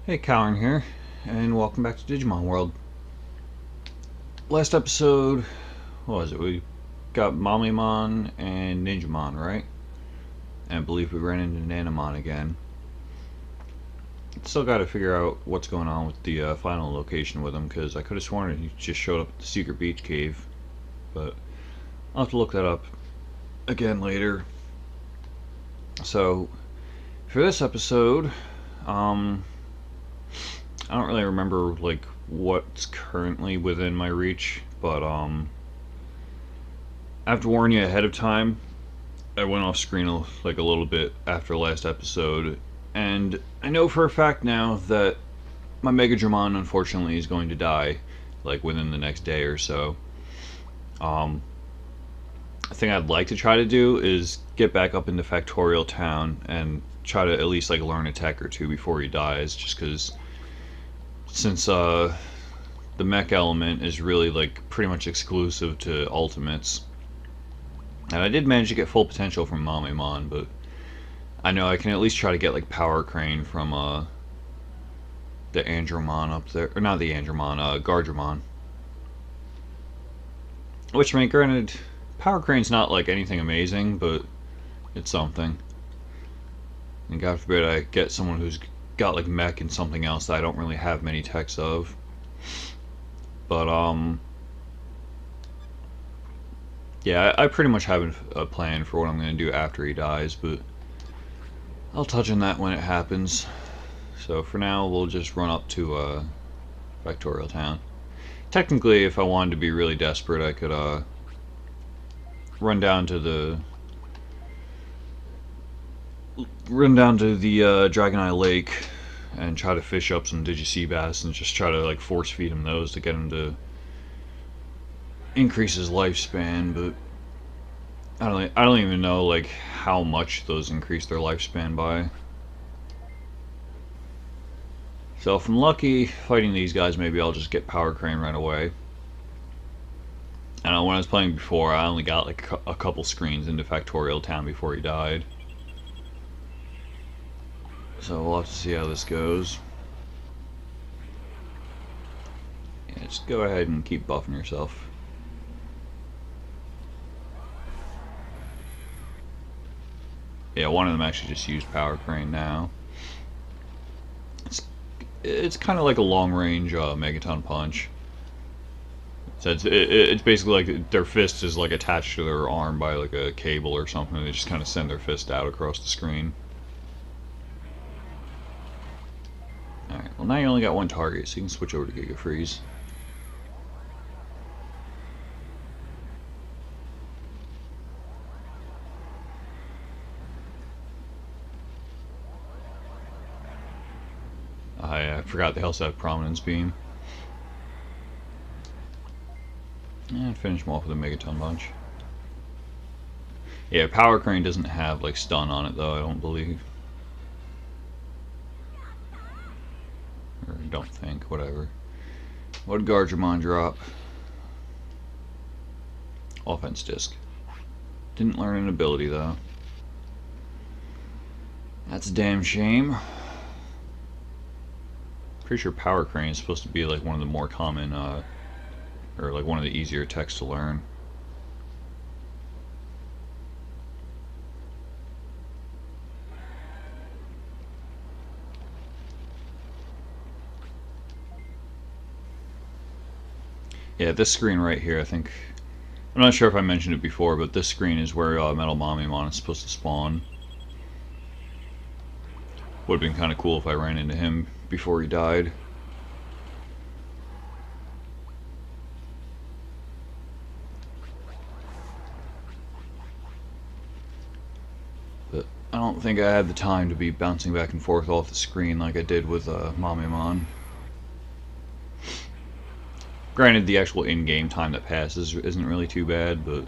Hey, Cowan here, and welcome back to Digimon World. Last episode, what was it? We got Monzaemon and Ninjamon, right? And I believe we ran into Nanamon again. Still got to figure out what's going on with the final location with him, because I could have sworn he just showed up at the secret beach cave, but I'll have to look that up again later. So, for this episode, um, I don't really remember like what's currently within my reach, but I have to warn you ahead of time. I went off screen like a little bit after last episode, and I know for a fact now that my Megadramon unfortunately is going to die, like within the next day or so. Um, the thing I'd like to try to do is get back up into Factorial Town and try to at least like learn a tech or two before he dies, just because since the mech element is really like pretty much exclusive to ultimates. And I did manage to get full potential from Monzaemon, but I know I can at least try to get like Power Crane from the Andromon up there, or not the Andromon, Gardramon. Which, I mean, granted, Power Crane's not like anything amazing, but it's something. And God forbid I get someone who's got like mech and something else that I don't really have many techs of. But yeah, I pretty much have a plan for what I'm going to do after he dies, but I'll touch on that when it happens. So for now, we'll just run up to Factorial Town. Technically, if I wanted to be really desperate, I could run down to the Dragon Eye Lake and try to fish up some Digi Bass and just try to like force feed him those to get him to increase his lifespan. But I don't even know like how much those increase their lifespan by. So if I'm lucky fighting these guys, maybe I'll just get Power Crane right away. I know when I was playing before, I only got like a couple screens into Factorial Town before he died. So we'll have to see how this goes. Yeah, just go ahead and keep buffing yourself. Yeah, one of them actually just used Power Crane now. It's kind of like a long range Megaton punch. So it's basically like their fist is like attached to their arm by like a cable or something. They just kind of send their fist out across the screen. Alright, well now you only got one target, so you can switch over to Giga Freeze. I forgot they also have Prominence Beam. And finish them off with a Megaton Punch. Yeah, Power Crane doesn't have like stun on it though, I don't believe. Or don't think, whatever. What did Gardramon drop? Offense Disc. Didn't learn an ability though. That's a damn shame. Pretty sure Power Crane is supposed to be like one of the more common, or like one of the easier techs to learn. Yeah, this screen right here, I think. I'm not sure if I mentioned it before, but this screen is where Metal Monzaemon is supposed to spawn. Would have been kind of cool if I ran into him before he died. But I don't think I had the time to be bouncing back and forth off the screen like I did with Monzaemon. Granted, the actual in-game time that passes isn't really too bad, but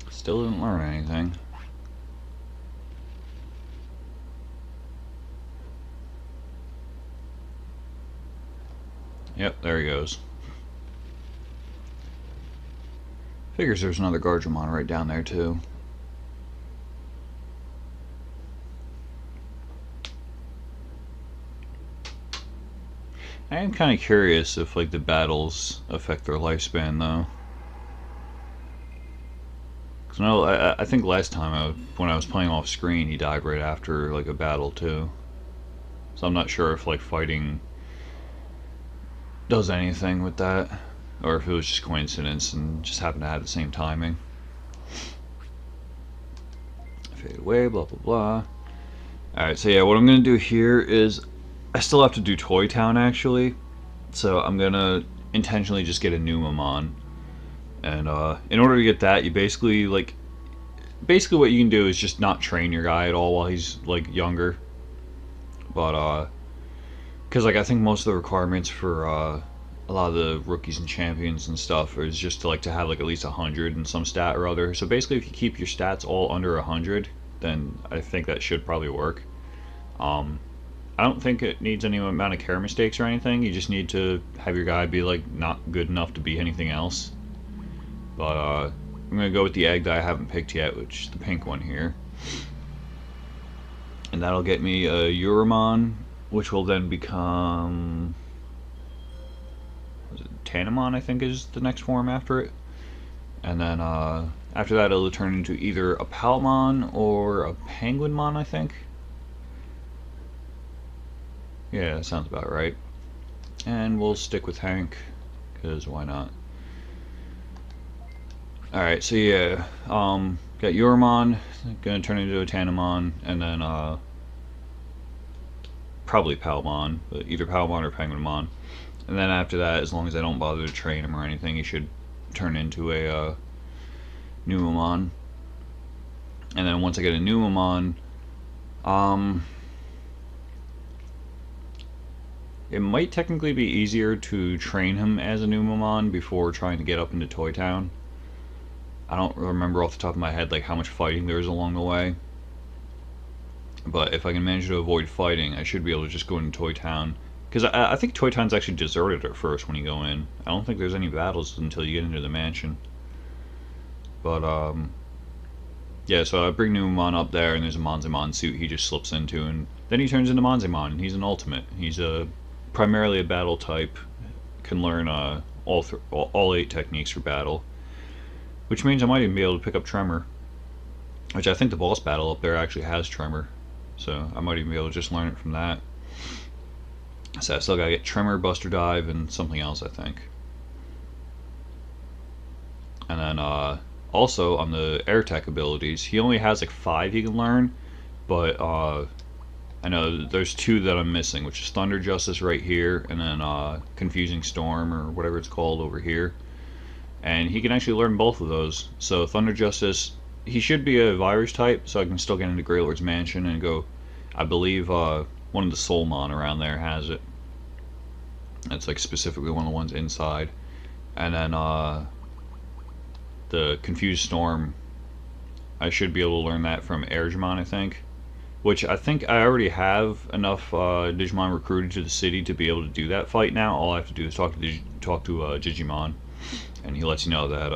still didn't learn anything. Yep, there he goes. Figures there's another Guardiamon right down there too. I am kind of curious if like the battles affect their lifespan though. Cause no, I think last time when I was playing off screen, he died right after like a battle too. So I'm not sure if like fighting does anything with that, or if it was just coincidence and just happened to have the same timing. Fade away, blah blah blah. Alright, so yeah, what I'm gonna do here is I still have to do Toy Town actually. So I'm gonna intentionally just get a Numamon. And in order to get that, you basically what you can do is just not train your guy at all while he's like younger. But because like I think most of the requirements for a lot of the rookies and champions and stuff is just to have like at least 100 in some stat or other. So basically, if you keep your stats all under 100, then I think that should probably work. I don't think it needs any amount of care mistakes or anything. You just need to have your guy be like not good enough to be anything else. But I'm gonna go with the egg that I haven't picked yet, which is the pink one here, and that'll get me a Uramon, which will then become Tanamon, I think is the next form after it. And then after that it'll turn into either a Palmon or a Penguinmon, I think. Yeah, that sounds about right. And we'll stick with Hank, because why not? Alright, so yeah, got Uramon, gonna turn into a Tanamon, and then probably Palmon, but either Palmon or Penguinmon. And then after that, as long as I don't bother to train him or anything, he should turn into a Numamon. And then once I get a Numamon, it might technically be easier to train him as a Numamon before trying to get up into Toy Town. I don't remember off the top of my head like how much fighting there is along the way. But if I can manage to avoid fighting, I should be able to just go into Toy Town. Because I think Toy Town's actually deserted at first when you go in. I don't think there's any battles until you get into the mansion. But, yeah, so I bring Numamon up there, and there's a Monzaemon suit he just slips into, and then he turns into Monzaemon, and he's an ultimate. He's primarily a battle type, can learn all 8 techniques for battle. Which means I might even be able to pick up Tremor. Which I think the boss battle up there actually has Tremor. So I might even be able to just learn it from that. So I still gotta get Tremor, Buster Dive, and something else, I think. And then also on the air tech abilities, he only has like 5 he can learn. But I know there's 2 that I'm missing, which is Thunder Justice right here, and then Confusing Storm, or whatever it's called over here. And he can actually learn both of those. So Thunder Justice, he should be a virus type, so I can still get into Greylord's Mansion and go. I believe one of the Soulmon around there has it. It's like specifically one of the ones inside. And then the Confused Storm, I should be able to learn that from Airjamon, I think. Which I think I already have enough Digimon recruited to the city to be able to do that fight now. All I have to do is talk to Digimon. And he lets you know that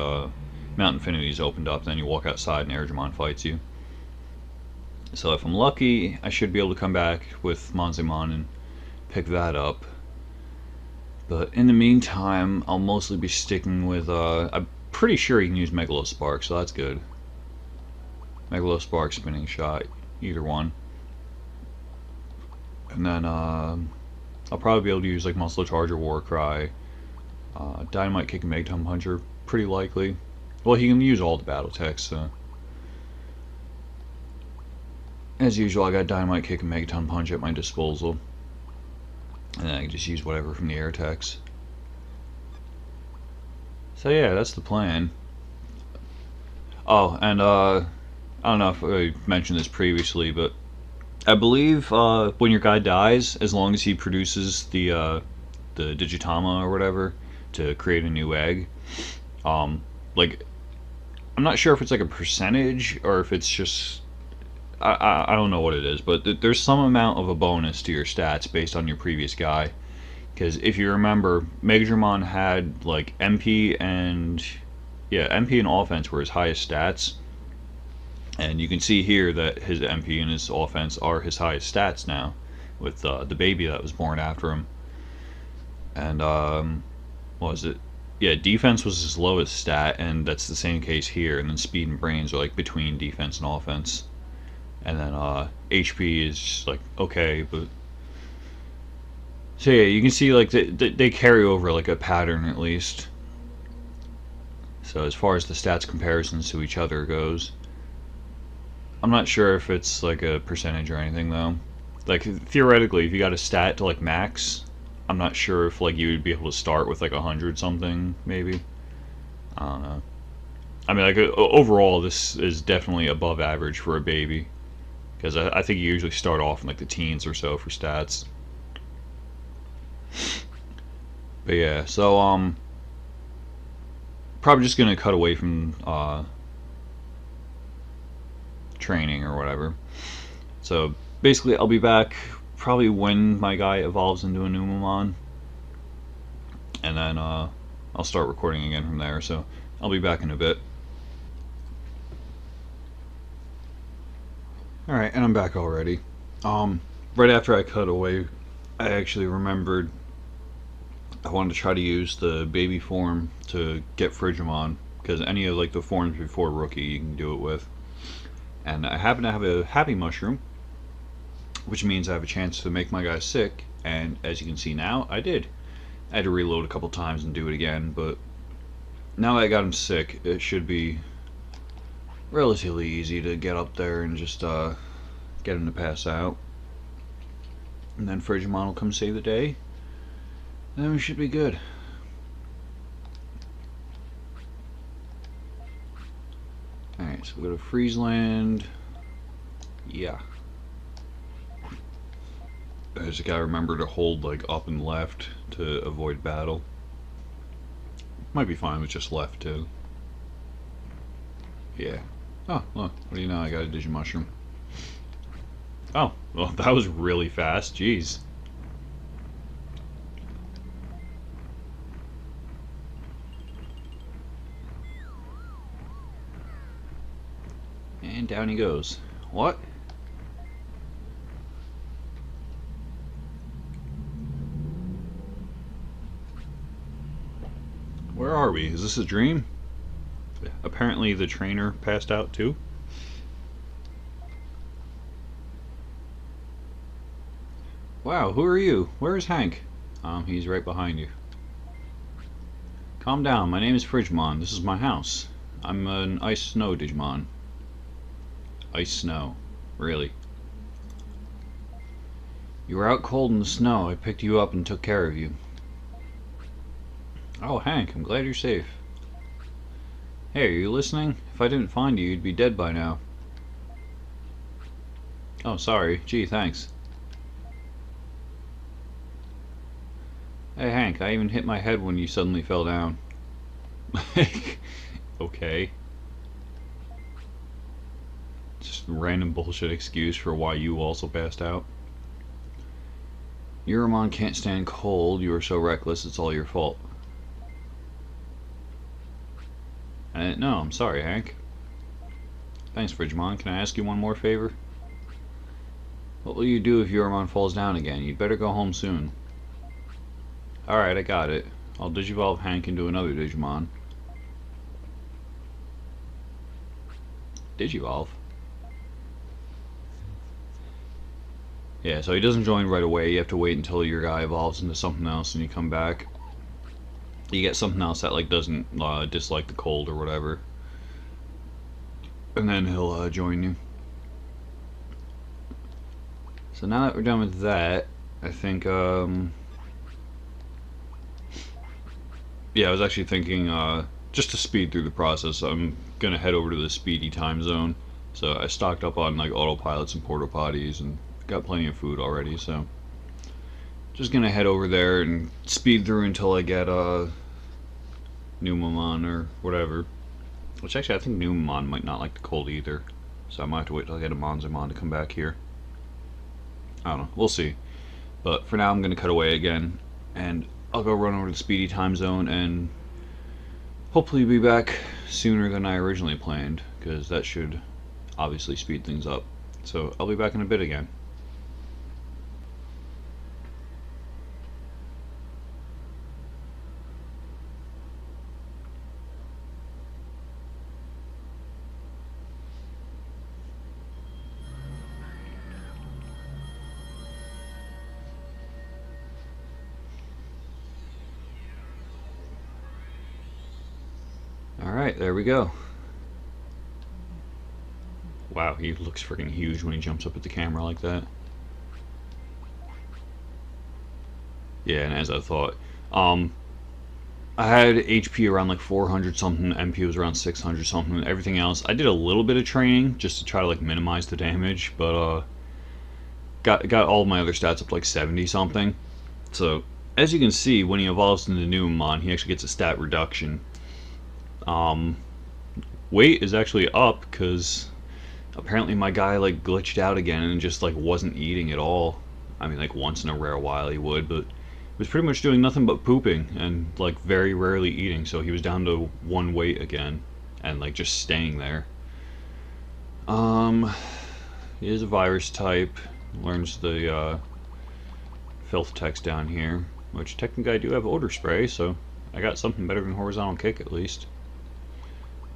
Mount Infinity's opened up, then you walk outside and Airjamon fights you. So if I'm lucky, I should be able to come back with Monzaemon and pick that up. But in the meantime, I'll mostly be sticking with, I'm pretty sure you can use Megalospark, so that's good. Megalospark, Spinning Shot, either one. And then I'll probably be able to use like Muscle Charger, Warcry, Dynamite Kick and Megaton Puncher, pretty likely. Well, he can use all the battle techs, so. As usual, I got Dynamite Kick and Megaton Punch at my disposal. And then I can just use whatever from the air techs. So yeah, that's the plan. Oh, and I don't know if I mentioned this previously, but I believe when your guy dies, as long as he produces the Digitama or whatever to create a new egg, like, I'm not sure if it's like a percentage or if it's just, I don't know what it is, but there's some amount of a bonus to your stats based on your previous guy Because if you remember, Megadramon had like MP and MP and offense were his highest stats, and you can see here that his MP and his offense are his highest stats now, with the baby that was born after him. And what was it? Yeah, defense was his lowest stat, and that's the same case here. And then speed and brains are like between defense and offense. And then HP is just like okay, but so yeah, you can see like they carry over like a pattern at least. So as far as the stats comparisons to each other goes, I'm not sure if it's like a percentage or anything though. Like theoretically, if you got a stat to like max, I'm not sure if like you would be able to start with like 100 something maybe. I don't know. I mean, like overall, this is definitely above average for a baby, because I think you usually start off in like the teens or so for stats. But yeah, so probably just gonna cut away from training or whatever. So basically, I'll be back probably when my guy evolves into a Numemon, and then I'll start recording again from there. So I'll be back in a bit. Alright, and I'm back already. Right after I cut away, I actually remembered I wanted to try to use the baby form to get Frigimon, because any of like the forms before Rookie you can do it with. And I happen to have a Happy Mushroom, which means I have a chance to make my guy sick, and as you can see now, I did. I had to reload a couple times and do it again, but now that I got him sick, it should be relatively easy to get up there and just get him to pass out. And then Frigimon will come save the day. And then we should be good. Alright, so we go to Friesland. Yeah. I just gotta remember to hold like up and left to avoid battle. Might be fine with just left too. Yeah. Oh, look, what do you know? I got a Digimushroom. Oh, well, that was really fast. Jeez. And down he goes. What? Where are we? Is this a dream? Apparently the trainer passed out too. Wow, who are you? Where is Hank? He's right behind you. Calm down, my name is Frigimon. This is my house. I'm an Ice Snow Digimon. Ice Snow. Really? You were out cold in the snow. I picked you up and took care of you. Oh, Hank, I'm glad you're safe. Hey, are you listening? If I didn't find you, you'd be dead by now. Oh, sorry. Gee, thanks. Hey, Hank, I even hit my head when you suddenly fell down. Okay. Just a random bullshit excuse for why you also passed out. Euromon can't stand cold. You were so reckless, it's all your fault. No, I'm sorry, Hank. Thanks, Frigimon. Can I ask you one more favor? What will you do if Euromon falls down again? You'd better go home soon. Alright, I got it. I'll Digivolve Hank into another Digimon. Digivolve? Yeah, so he doesn't join right away. You have to wait until your guy evolves into something else and you come back. You get something else that like doesn't dislike the cold or whatever. And then he'll join you. So now that we're done with that, I think yeah, I was actually thinking just to speed through the process, I'm gonna head over to the speedy time zone. So I stocked up on like autopilots and porta potties and got plenty of food already, so just gonna head over there and speed through until I get Numemon or whatever. Which actually I think Numemon might not like the cold either, so I might have to wait till I get a Monzaemon to come back here. I don't know, we'll see. But for now I'm gonna cut away again and I'll go run over to the Speedy time zone and hopefully be back sooner than I originally planned, because that should obviously speed things up. So I'll be back in a bit again. Alright, there we go. Wow, he looks freaking huge when he jumps up at the camera like that. Yeah, and as I thought. I had HP around like 400 something, MP was around 600 something, everything else. I did a little bit of training just to try to like minimize the damage, but got all my other stats up like 70 something. So, as you can see, when he evolves into Numemon, he actually gets a stat reduction. Weight is actually up because apparently my guy like glitched out again and just like wasn't eating at all. I mean, like once in a rare while he would, but was pretty much doing nothing but pooping and like very rarely eating. So he was down to 1 weight again and like just staying there. He is a virus type. Learns the filth text down here, which technically I do have odor spray, so I got something better than horizontal kick at least.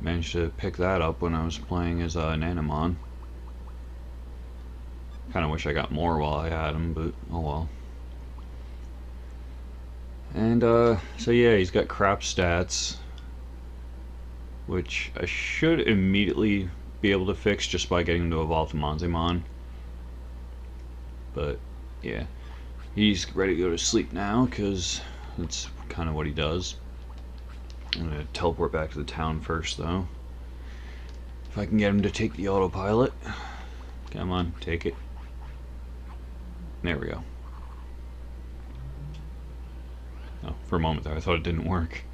Managed to pick that up when I was playing as Nanamon. Kind of wish I got more while I had him, but oh well. And so yeah, he's got crap stats, which I should immediately be able to fix just by getting him to evolve to Monzaemon. But yeah, he's ready to go to sleep now because that's kind of what he does. I'm going to teleport back to the town first, though. If I can get him to take the autopilot. Come on, take it. There we go. Oh, for a moment there, I thought it didn't work.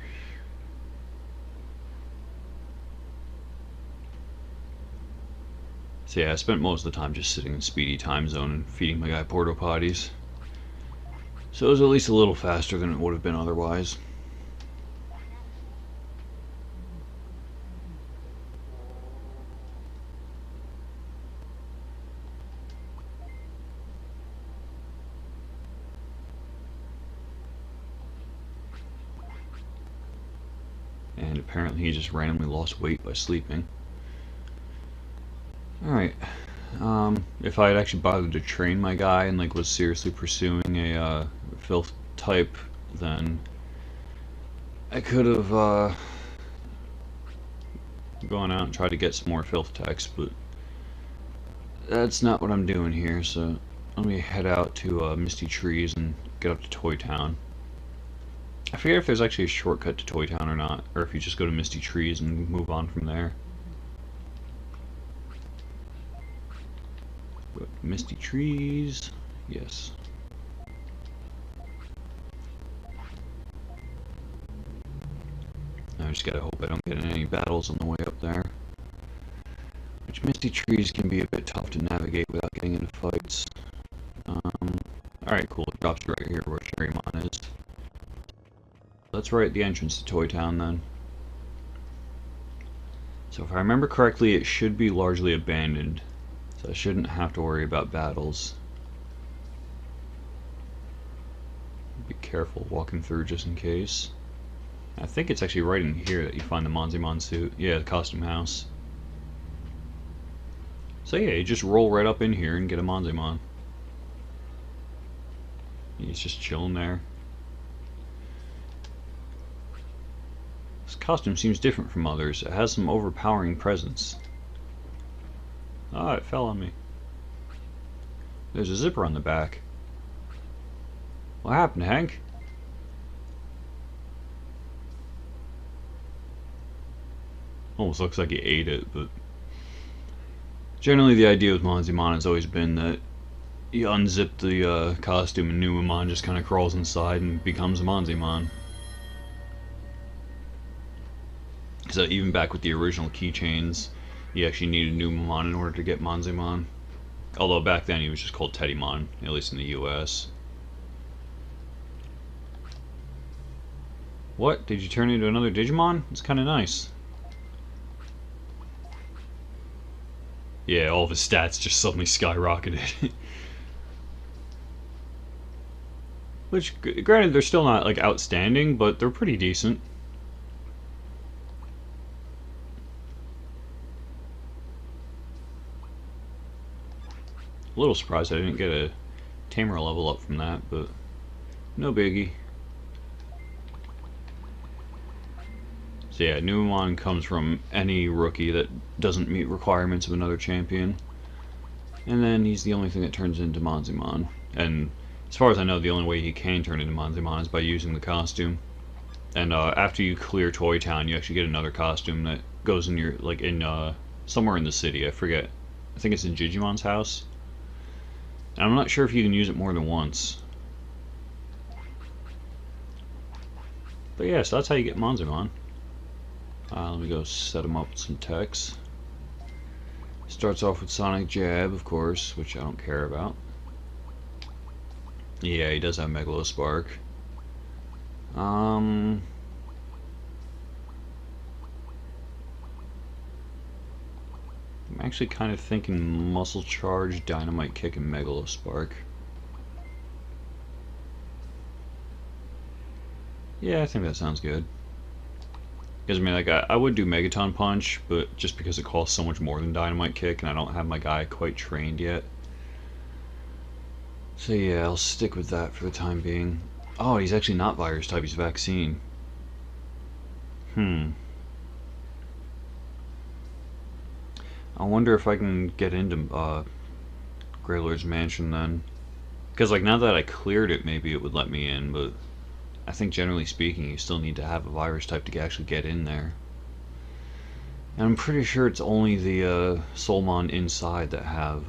So yeah, I spent most of the time just sitting in Speedy time zone and feeding my guy porta potties. So it was at least a little faster than it would have been otherwise. And apparently he just randomly lost weight by sleeping. Alright. If I had actually bothered to train my guy and like was seriously pursuing a filth type, then I could have gone out and tried to get some more filth text, but that's not what I'm doing here, so let me head out to Misty Trees and get up to Toy Town. I forget if there's actually a shortcut to Toy Town or not, or if you just go to Misty Trees and move on from there. But Misty Trees, yes. I just gotta hope I don't get in any battles on the way up there. Which Misty Trees can be a bit tough to navigate without getting into fights. Alright, cool, it drops you right here where Sherrymon is. That's right at the entrance to Toy Town then. So if I remember correctly, it should be largely abandoned. So I shouldn't have to worry about battles. Be careful walking through just in case. I think it's actually right in here that you find the Monzaemon suit. Yeah, the costume house. So yeah, you just roll right up in here and get a Monzaemon. He's just chilling there. This costume seems different from others. It has some overpowering presence. Ah, it fell on me. There's a zipper on the back. What happened, Hank? Almost looks like he ate it, but generally the idea with Monzaemon has always been that you unzip the costume and Numemon just kind of crawls inside and becomes a Monzaemon. So even back with the original keychains, you actually needed Numemon in order to get Monzaemon. Although back then he was just called Teddymon, at least in the US. What? Did you turn into another Digimon? It's kind of nice. Yeah, all of his stats just suddenly skyrocketed. Which, granted, they're still not, like, outstanding, but they're pretty decent. A little surprised I didn't get a tamer level up from that, but no biggie. So yeah, Numemon comes from any rookie that doesn't meet requirements of another champion. And then he's the only thing that turns into Monzaemon. And as far as I know, the only way he can turn into Monzaemon is by using the costume. And after you clear Toy Town, you actually get another costume that goes in your, like, in somewhere in the city. I forget. I think it's in Digimon's house. And I'm not sure if you can use it more than once. But yeah, so that's how you get Monzaemon. Let me go set him up with some techs. Starts off with Sonic Jab, of course, which I don't care about. Yeah, he does have Megalospark. I'm actually kind of thinking Muscle Charge, Dynamite Kick, and Megalospark. Yeah, I think that sounds good. Because, I mean, like, I would do Megaton Punch, but just because it costs so much more than Dynamite Kick, and I don't have my guy quite trained yet. So yeah, I'll stick with that for the time being. Oh, he's actually not virus type, he's vaccine. I wonder if I can get into Greylord's Mansion then. Because, like, now that I cleared it, maybe it would let me in, but I think generally speaking, you still need to have a virus type to actually get in there. And I'm pretty sure it's only the Soulmon inside that have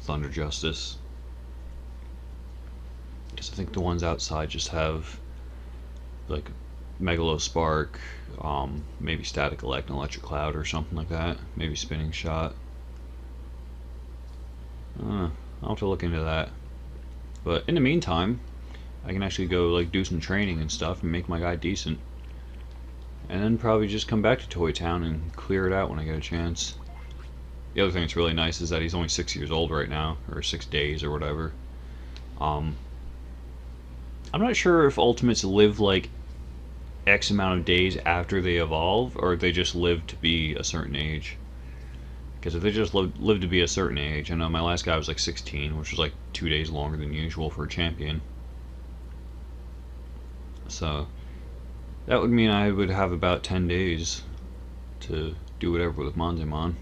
Thunder Justice. Because I think the ones outside just have, like, Megalospark, maybe Static Elect and Electric Cloud or something like that. Maybe Spinning Shot. I'll have to look into that. But in the meantime, I can actually go, like, do some training and stuff and make my guy decent. And then probably just come back to Toy Town and clear it out when I get a chance. The other thing that's really nice is that he's only 6 years old right now, or 6 days or whatever. I'm not sure if Ultimates live, like, X amount of days after they evolve, or if they just live to be a certain age. Because if they just live to be a certain age, I know my last guy was like 16, which was like 2 days longer than usual for a champion. So that would mean I would have about 10 days to do whatever with Monzaemon.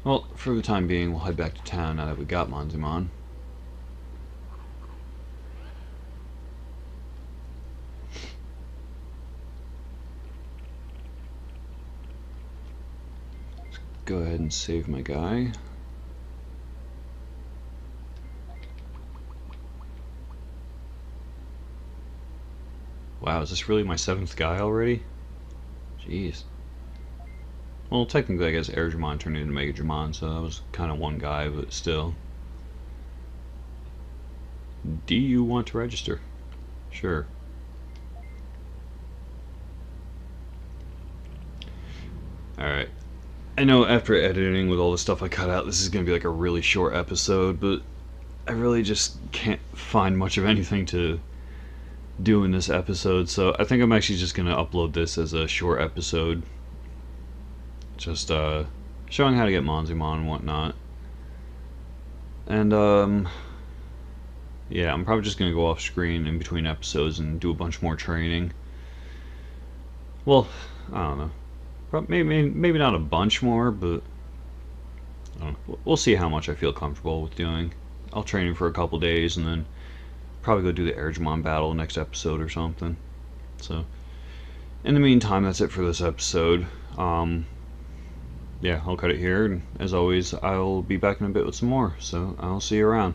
Well, for the time being, we'll head back to town now that we got Monzaemon. Let's go ahead and save my guy. Wow, is this really my 7th guy already? Jeez. Well, technically, I guess Airdramon turned into Megadramon, so that was kind of one guy, but still. Do you want to register? Sure. Alright. I know after editing with all the stuff I cut out, this is going to be like a really short episode, but I really just can't find much of anything to do in this episode, so I think I'm actually just going to upload this as a short episode. Just showing how to get Monzaemon and whatnot. And yeah, I'm probably just gonna go off screen in between episodes and do a bunch more training. Well, I don't know. Maybe not a bunch more, but we'll see how much I feel comfortable with doing. I'll train him for a couple days and then probably go do the Airdramon battle next episode or something. So, in the meantime, that's it for this episode. Yeah, I'll cut it here, and as always, I'll be back in a bit with some more, so I'll see you around.